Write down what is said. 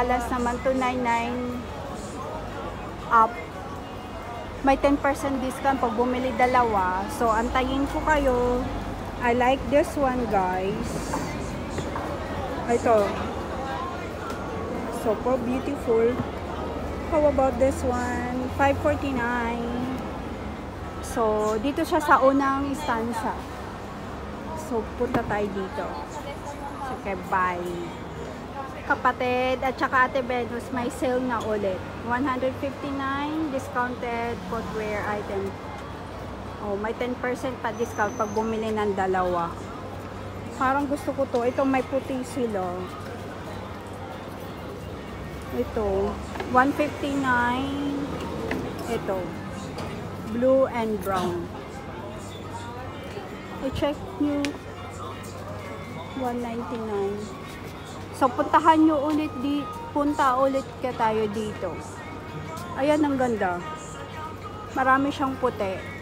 naka-last naman 299 up. May 10% discount pag bumili dalawa. So, antayin ko kayo. I like this one, guys. Ito. Super beautiful. How about this one? $5.49. So, dito siya sa unang istansa. So, punta tayo dito. So, okay, bye. Kapatid at saka Ate Venus, may sale na ulit. $159 discounted footwear item. Oh, may 10% pa discount pag bumili ng dalawa. Parang gusto ko to. Ito may puti sila. Ito, $159. Ito, blue and brown. I-check nyo. $199. So, punta ulit ka tayo dito. Ayan, ang ganda. Marami siyang puti.